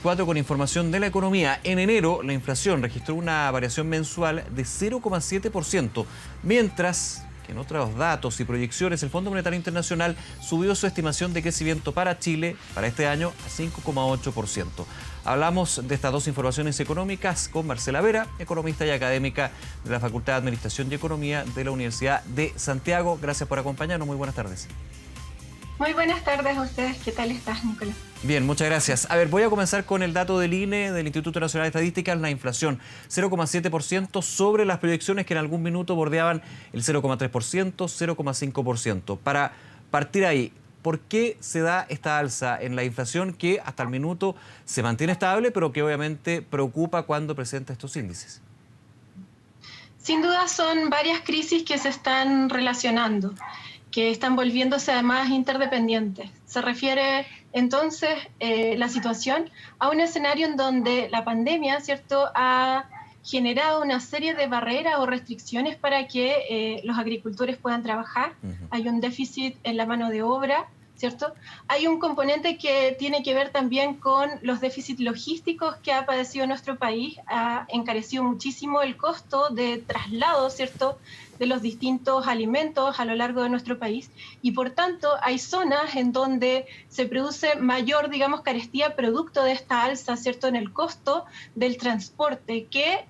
Con información de la economía. En enero, la inflación registró una variación mensual de 0,7%, mientras que en otros datos y proyecciones, el Fondo Monetario Internacional subió su estimación de crecimiento para Chile para este año a 5,8%. Hablamos de estas dos informaciones económicas con Marcela Vera, economista y académica de la Facultad de Administración y Economía de la Universidad de Santiago. Gracias por acompañarnos. Muy buenas tardes. Muy buenas tardes a ustedes. ¿Qué tal estás, Nicolás? Bien, muchas gracias. A ver, voy a comenzar con el dato del INE, del Instituto Nacional de Estadística, la inflación. 0,7% sobre las proyecciones que en algún minuto bordeaban el 0,3%, 0,5%. Para partir ahí, ¿por qué se da esta alza en la inflación que hasta el minuto se mantiene estable, pero que obviamente preocupa cuando presenta estos índices? Sin duda son varias crisis que se están relacionando, que están volviéndose además interdependientes. Se refiere entonces la situación a un escenario en donde la pandemia, ¿cierto?, ha generado una serie de barreras o restricciones para que los agricultores puedan trabajar. Hay un déficit en la mano de obra, ¿cierto? Hay un componente que tiene que ver también con los déficits logísticos que ha padecido nuestro país. Ha encarecido muchísimo el costo de traslado, ¿cierto?, de los distintos alimentos a lo largo de nuestro país, y por tanto hay zonas en donde se produce mayor, digamos, carestía producto de esta alza, ¿cierto?, en el costo del transporte que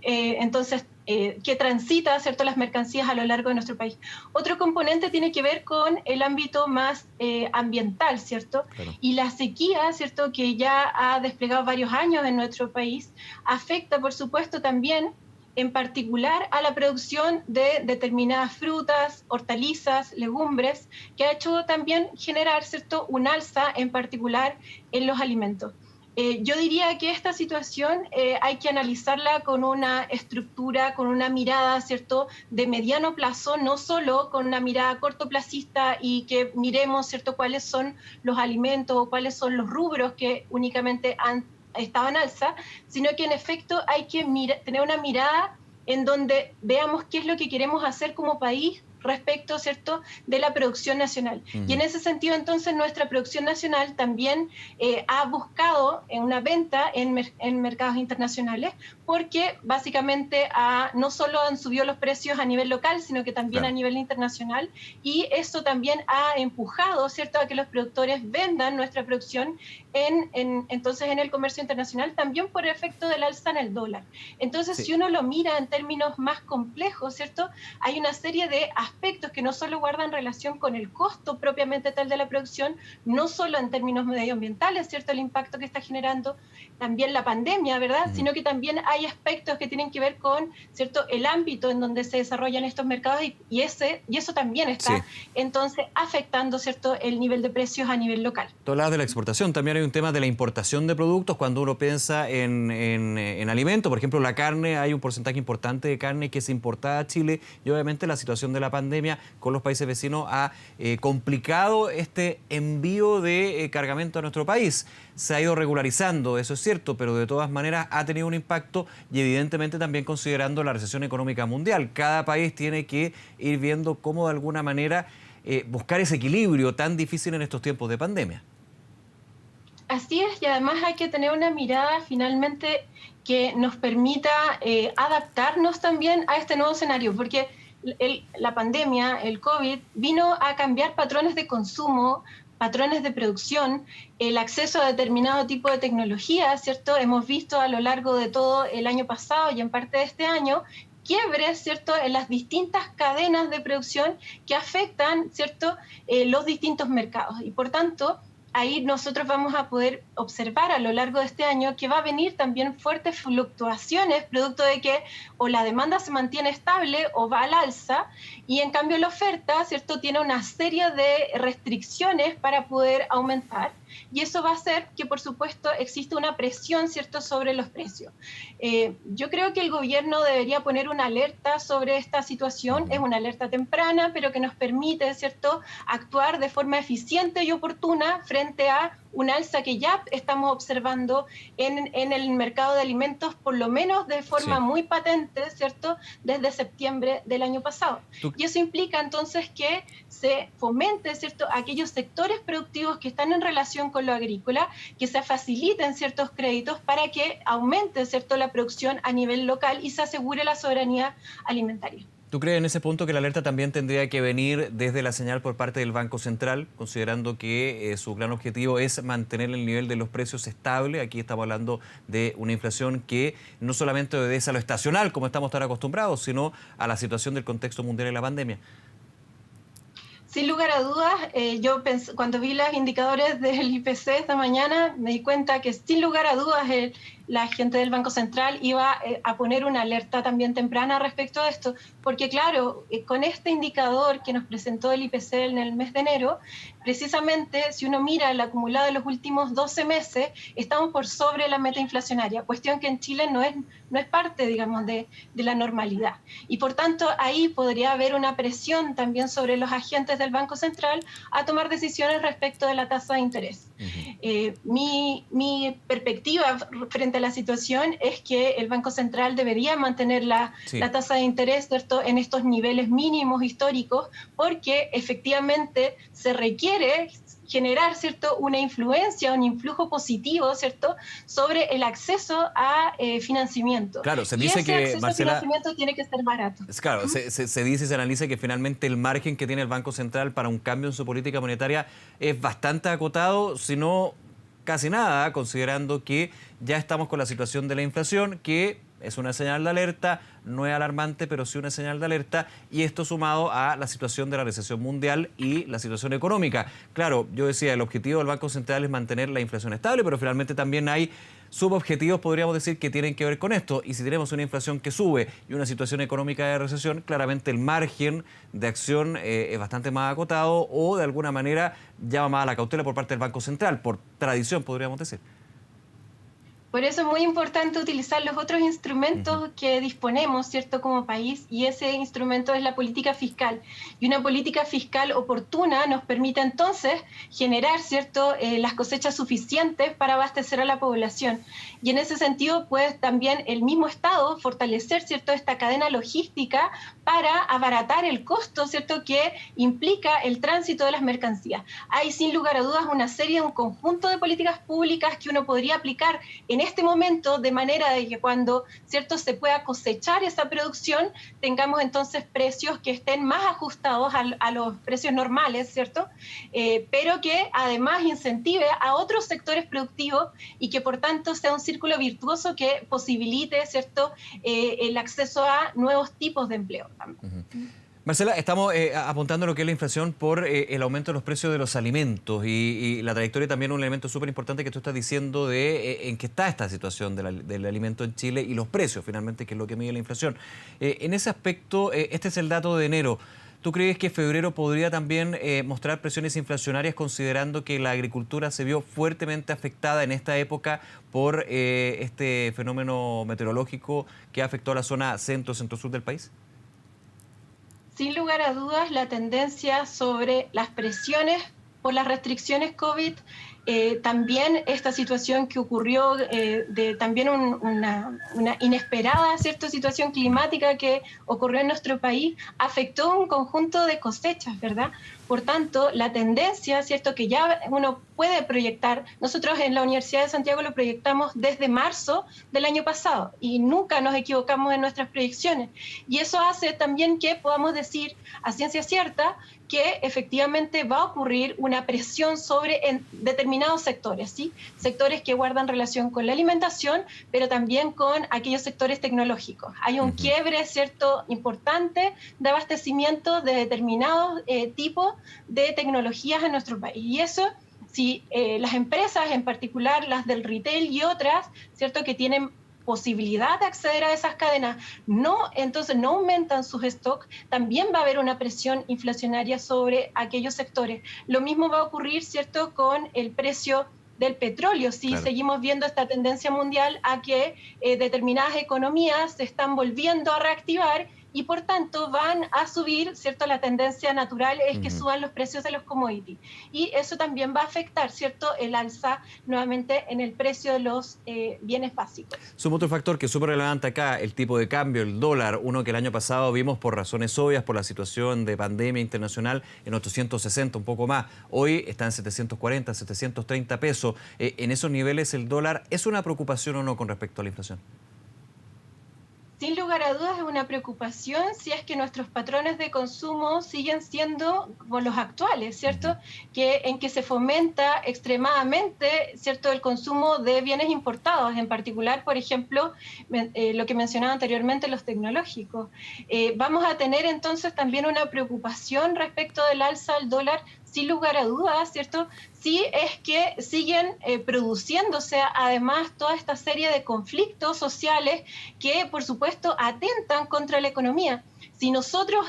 que transita, ¿cierto?, las mercancías a lo largo de nuestro país. Otro componente tiene que ver con el ámbito más ambiental, ¿cierto? Claro. Y la sequía, ¿cierto?, que ya ha desplegado varios años en nuestro país, afecta, por supuesto, también en particular a la producción de determinadas frutas, hortalizas, legumbres, que ha hecho también generar, ¿cierto?, un alza en particular en los alimentos. Yo diría que esta situación hay que analizarla con una estructura, con una mirada, ¿cierto?, de mediano plazo, no solo con una mirada cortoplacista y que miremos, ¿cierto?, cuáles son los alimentos o cuáles son los rubros que únicamente han estado en alza, sino que en efecto hay que tener una mirada en donde veamos qué es lo que queremos hacer como país respecto, ¿cierto?, de la producción nacional. Y en ese sentido, entonces, nuestra producción nacional también ha buscado en una venta en mercados internacionales, porque básicamente no solo han subido los precios a nivel local, sino que también a nivel internacional, y eso también ha empujado, ¿cierto?, a que los productores vendan nuestra producción entonces en el comercio internacional, también por efecto del alza en el dólar. Entonces, si uno lo mira en términos más complejos, ¿cierto?, hay una serie de aspectos que no solo guardan relación con el costo propiamente tal de la producción, no solo en términos medioambientales, ¿cierto?, el impacto que está generando también la pandemia, ¿verdad?, sino que también hay aspectos que tienen que ver con, ¿cierto?, el ámbito en donde se desarrollan estos mercados y eso también está, entonces, afectando, ¿cierto?, el nivel de precios a nivel local. Tú hablabas de la exportación, también hay un tema de la importación de productos cuando uno piensa en alimentos. Por ejemplo, la carne, hay un porcentaje importante de carne que es importada a Chile y obviamente la situación de la pandemia con los países vecinos ha complicado este envío de cargamento a nuestro país. Se ha ido regularizando, eso es cierto, pero de todas maneras ha tenido un impacto y evidentemente también considerando la recesión económica mundial. Cada país tiene que ir viendo cómo de alguna manera buscar ese equilibrio tan difícil en estos tiempos de pandemia. Así es, y además hay que tener una mirada finalmente que nos permita adaptarnos también a este nuevo escenario, porque la pandemia, el COVID, vino a cambiar patrones de consumo, patrones de producción, el acceso a determinado tipo de tecnología, ¿cierto? Hemos visto a lo largo de todo el año pasado y en parte de este año quiebres, ¿cierto?, en las distintas cadenas de producción que afectan, ¿cierto?, los distintos mercados. Y por tanto, ahí nosotros vamos a poder observar a lo largo de este año que va a venir también fuertes fluctuaciones producto de que o la demanda se mantiene estable o va al alza, y en cambio la oferta, ¿cierto?, tiene una serie de restricciones para poder aumentar, y eso va a hacer que, por supuesto, exista una presión, ¿cierto?, sobre los precios. Yo creo que el gobierno debería poner una alerta sobre esta situación, es una alerta temprana, pero que nos permite, ¿cierto?, actuar de forma eficiente y oportuna frente a un alza que ya estamos observando en el mercado de alimentos, por lo menos de forma muy patente, ¿cierto?, desde septiembre del año pasado. Y eso implica entonces que se fomente, ¿cierto?, aquellos sectores productivos que están en relación relación con lo agrícola, que se faciliten ciertos créditos para que aumente, ¿cierto?, la producción a nivel local y se asegure la soberanía alimentaria. ¿Tú crees en ese punto que la alerta también tendría que venir desde la señal por parte del Banco Central, considerando que su gran objetivo es mantener el nivel de los precios estable? Aquí estamos hablando de una inflación que no solamente obedece a lo estacional, como estamos tan acostumbrados, sino a la situación del contexto mundial y la pandemia. Sin lugar a dudas, yo cuando vi los indicadores del IPC esta mañana, me di cuenta que sin lugar a dudas la gente del Banco Central iba a poner una alerta también temprana respecto a esto, porque claro, con este indicador que nos presentó el IPC en el mes de enero, precisamente si uno mira el acumulado de los últimos 12 meses, estamos por sobre la meta inflacionaria, cuestión que en Chile no es parte, digamos, de la normalidad. Y por tanto, ahí podría haber una presión también sobre los agentes del Banco Central a tomar decisiones respecto de la tasa de interés. Mi perspectiva frente a la situación es que el Banco Central debería mantener la tasa de interés, ¿cierto?, en estos niveles mínimos históricos, porque efectivamente se requiere generar, ¿cierto?, una influencia, un influjo positivo, ¿cierto?, sobre el acceso a financiamiento. Claro, se dice que, acceso Marcela, a financiamiento tiene que ser barato. Claro, se dice y se analiza que finalmente el margen que tiene el Banco Central para un cambio en su política monetaria es bastante acotado, si no casi nada, considerando que ya estamos con la situación de la inflación, que es una señal de alerta, no es alarmante, pero sí una señal de alerta, y esto sumado a la situación de la recesión mundial y la situación económica. Claro, yo decía, el objetivo del Banco Central es mantener la inflación estable, pero finalmente también hay subobjetivos, podríamos decir, que tienen que ver con esto. Y si tenemos una inflación que sube y una situación económica de recesión, claramente el margen de acción es bastante más acotado o de alguna manera llama más a la cautela por parte del Banco Central, por tradición, podríamos decir. Por eso es muy importante utilizar los otros instrumentos que disponemos, ¿cierto?, como país, y ese instrumento es la política fiscal. Y una política fiscal oportuna nos permite entonces generar, ¿cierto?, las cosechas suficientes para abastecer a la población. Y en ese sentido, pues también el mismo Estado fortalecer, ¿cierto?, esta cadena logística para abaratar el costo, ¿cierto?, que implica el tránsito de las mercancías. Hay sin lugar a dudas un conjunto de políticas públicas que uno podría aplicar en este momento, de manera de que cuando, ¿cierto?, se pueda cosechar esa producción, tengamos entonces precios que estén más ajustados a los precios normales, ¿cierto?, pero que además incentive a otros sectores productivos y que por tanto sea un círculo virtuoso que posibilite, ¿cierto?, el acceso a nuevos tipos de empleo. Marcela, estamos apuntando a lo que es la inflación por el aumento de los precios de los alimentos y la trayectoria también un elemento súper importante que tú estás diciendo de en qué está esta situación del alimento en Chile y los precios finalmente, que es lo que mide la inflación. En ese aspecto, este es el dato de enero. ¿Tú crees que febrero podría también mostrar presiones inflacionarias considerando que la agricultura se vio fuertemente afectada en esta época por este fenómeno meteorológico que afectó a la zona centro-sur del país? Sin lugar a dudas, la tendencia sobre las presiones por las restricciones COVID, también esta situación que ocurrió también una inesperada, ¿cierto?, situación climática que ocurrió en nuestro país, afectó un conjunto de cosechas, ¿verdad? Por tanto, la tendencia, ¿cierto?, que ya uno puede proyectar, nosotros en la Universidad de Santiago lo proyectamos desde marzo del año pasado y nunca nos equivocamos en nuestras proyecciones. Y eso hace también que podamos decir a ciencia cierta que efectivamente va a ocurrir una presión sobre determinados sectores, ¿sí? Sectores que guardan relación con la alimentación, pero también con aquellos sectores tecnológicos. Hay un quiebre, ¿cierto?, importante de abastecimiento de determinados tipos de tecnologías en nuestro país. Y eso, si las empresas, en particular las del retail y otras, ¿cierto?, que tienen posibilidad de acceder a esas cadenas, entonces no aumentan sus stocks, también va a haber una presión inflacionaria sobre aquellos sectores. Lo mismo va a ocurrir, ¿cierto?, con el precio del petróleo. Si claro, seguimos viendo esta tendencia mundial a que determinadas economías se están volviendo a reactivar y por tanto van a subir, ¿cierto? La tendencia natural es que suban los precios de los commodities y eso también va a afectar, ¿cierto? El alza nuevamente en el precio de los bienes básicos. Suma otro factor que es súper relevante acá, el tipo de cambio, el dólar, uno que el año pasado vimos por razones obvias, por la situación de pandemia internacional, en 860, un poco más. Hoy está en 740, 730 pesos. En esos niveles el dólar, ¿es una preocupación o no con respecto a la inflación? Sin lugar a dudas es una preocupación si es que nuestros patrones de consumo siguen siendo como los actuales, ¿cierto? En que se fomenta extremadamente, ¿cierto?, el consumo de bienes importados, en particular, por ejemplo, lo que mencionaba anteriormente, los tecnológicos. Vamos a tener entonces también una preocupación respecto del alza del dólar, sin lugar a dudas, ¿cierto? Sí es que siguen produciéndose además toda esta serie de conflictos sociales que, por supuesto, atentan contra la economía. Si nosotros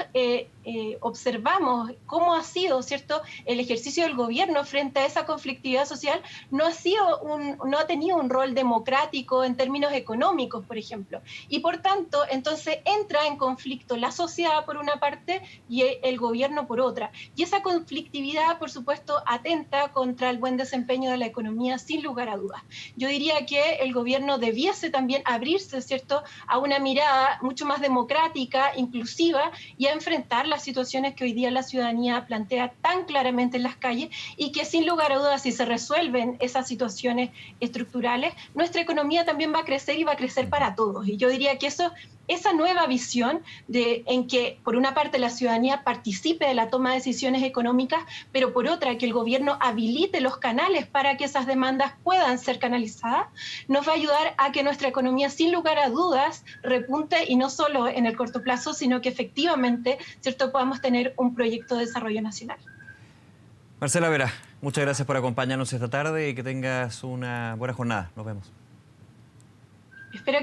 observamos cómo ha sido, ¿cierto?, el ejercicio del gobierno frente a esa conflictividad social, no ha tenido un rol democrático en términos económicos, por ejemplo. Y por tanto, entonces entra en conflicto la sociedad por una parte y el gobierno por otra. Y esa conflictividad, por supuesto, atenta contra el buen desempeño de la economía, sin lugar a dudas. Yo diría que el gobierno debiese también abrirse, ¿cierto?, a una mirada mucho más democrática, inclusiva, y a enfrentar las situaciones que hoy día la ciudadanía plantea tan claramente en las calles y que sin lugar a dudas, si se resuelven esas situaciones estructurales, nuestra economía también va a crecer y va a crecer para todos. Y yo diría que esa nueva visión en que por una parte la ciudadanía participe de la toma de decisiones económicas, pero por otra que el gobierno habilite los canales para que esas demandas puedan ser canalizadas, nos va a ayudar a que nuestra economía sin lugar a dudas repunte y no solo en el corto plazo, sino que efectivamente, ¿cierto?, podamos tener un proyecto de desarrollo nacional. Marcela Vera, muchas gracias por acompañarnos esta tarde y que tengas una buena jornada. Nos vemos. Espero